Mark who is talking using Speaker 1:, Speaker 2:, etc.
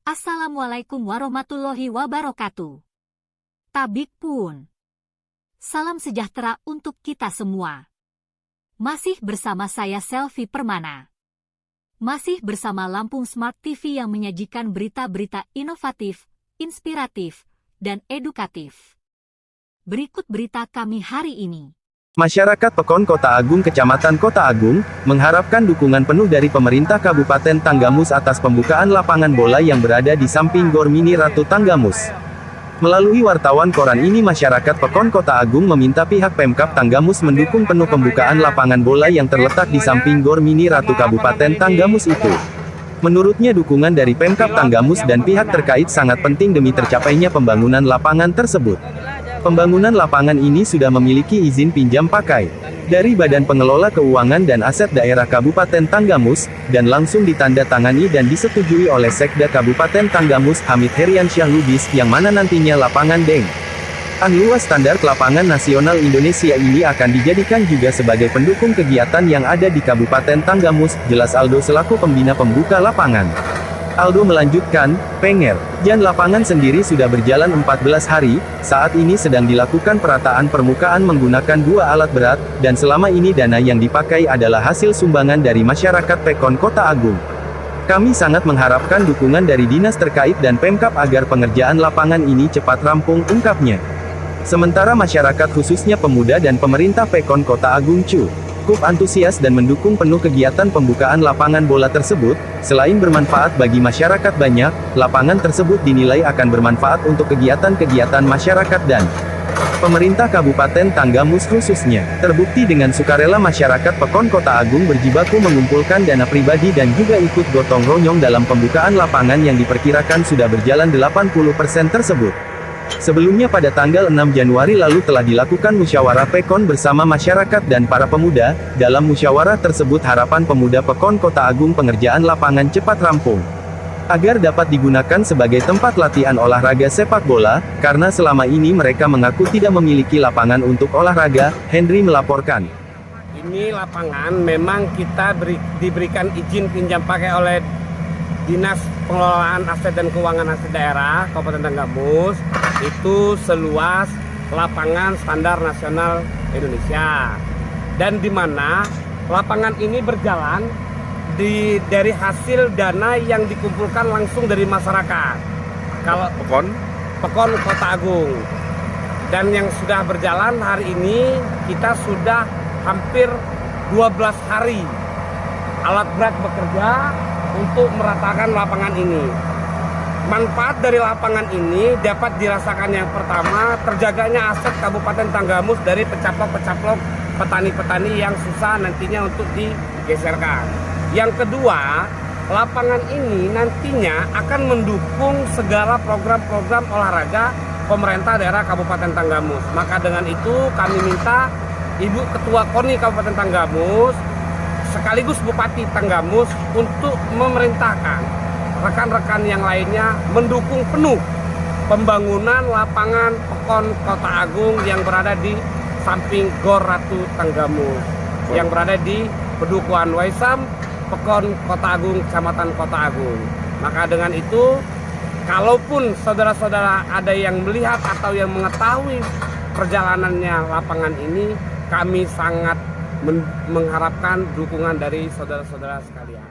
Speaker 1: Assalamualaikum warahmatullahi wabarakatuh. Tabik pun. Salam sejahtera untuk kita semua. Masih bersama saya Selvi Permana. Masih bersama Lampung Smart TV yang menyajikan berita-berita inovatif, inspiratif, dan edukatif. Berikut berita kami hari ini.
Speaker 2: Masyarakat Pekon Kota Agung Kecamatan Kota Agung, mengharapkan dukungan penuh dari pemerintah Kabupaten Tanggamus atas pembukaan lapangan bola yang berada di samping Gor Mini Ratu Tanggamus. Melalui wartawan koran ini masyarakat Pekon Kota Agung meminta pihak Pemkab Tanggamus mendukung penuh pembukaan lapangan bola yang terletak di samping Gor Mini Ratu Kabupaten Tanggamus itu. Menurutnya dukungan dari Pemkab Tanggamus dan pihak terkait sangat penting demi tercapainya pembangunan lapangan tersebut. Pembangunan lapangan ini sudah memiliki izin pinjam pakai dari Badan Pengelola Keuangan dan Aset Daerah Kabupaten Tanggamus, dan langsung ditandatangani dan disetujui oleh Sekda Kabupaten Tanggamus Hamid Heriansyah Lubis, yang mana nantinya lapangan DENG luas standar lapangan nasional Indonesia ini akan dijadikan juga sebagai pendukung kegiatan yang ada di Kabupaten Tanggamus, jelas Aldo selaku pembina pembuka lapangan. Aldo melanjutkan, pengerjaan lapangan sendiri sudah berjalan 14 hari, saat ini sedang dilakukan perataan permukaan menggunakan 2 alat berat, dan selama ini dana yang dipakai adalah hasil sumbangan dari masyarakat Pekon Kota Agung. Kami sangat mengharapkan dukungan dari dinas terkait dan Pemkab agar pengerjaan lapangan ini cepat rampung, ungkapnya. Sementara masyarakat khususnya pemuda dan pemerintah Pekon Kota Agung cukup antusias dan mendukung penuh kegiatan pembukaan lapangan bola tersebut. Selain bermanfaat bagi masyarakat banyak, lapangan tersebut dinilai akan bermanfaat untuk kegiatan-kegiatan masyarakat dan pemerintah Kabupaten Tanggamus khususnya. Terbukti dengan sukarela masyarakat Pekon Kota Agung berjibaku mengumpulkan dana pribadi dan juga ikut gotong royong dalam pembukaan lapangan yang diperkirakan sudah berjalan 80% tersebut. Sebelumnya pada tanggal 6 Januari lalu telah dilakukan musyawarah Pekon bersama masyarakat dan para pemuda. Dalam musyawarah tersebut harapan pemuda Pekon Kota Agung pengerjaan lapangan cepat rampung, agar dapat digunakan sebagai tempat latihan olahraga sepak bola, karena selama ini mereka mengaku tidak memiliki lapangan untuk olahraga. Henry melaporkan.
Speaker 3: Ini lapangan memang kita diberikan izin pinjam pakai oleh Dinas Pengelolaan Aset dan Keuangan Aset Daerah Kabupaten Tanggamus, itu seluas lapangan standar nasional Indonesia, dan di mana lapangan ini berjalan dari hasil dana yang dikumpulkan langsung dari masyarakat. Kalau Pekon Kota Agung, dan yang sudah berjalan hari ini kita sudah hampir 12 hari alat berat bekerja untuk meratakan lapangan ini. Manfaat dari lapangan ini dapat dirasakan yang pertama, terjaganya aset Kabupaten Tanggamus dari pecaplok-pecaplok petani-petani yang susah nantinya untuk digeserkan. Yang kedua, lapangan ini nantinya akan mendukung segala program-program olahraga pemerintah daerah Kabupaten Tanggamus. Maka dengan itu kami minta Ibu Ketua KONI Kabupaten Tanggamus sekaligus Bupati Tanggamus untuk memerintahkan rekan-rekan yang lainnya mendukung penuh pembangunan lapangan Pekon Kota Agung yang berada di samping Gor Ratu Tanggamus, yang berada di Pedukuhan Waisam, Pekon Kota Agung, Kecamatan Kota Agung. Maka dengan itu, kalaupun saudara-saudara ada yang melihat atau yang mengetahui perjalanannya lapangan ini, kami sangat mengharapkan dukungan dari saudara-saudara sekalian.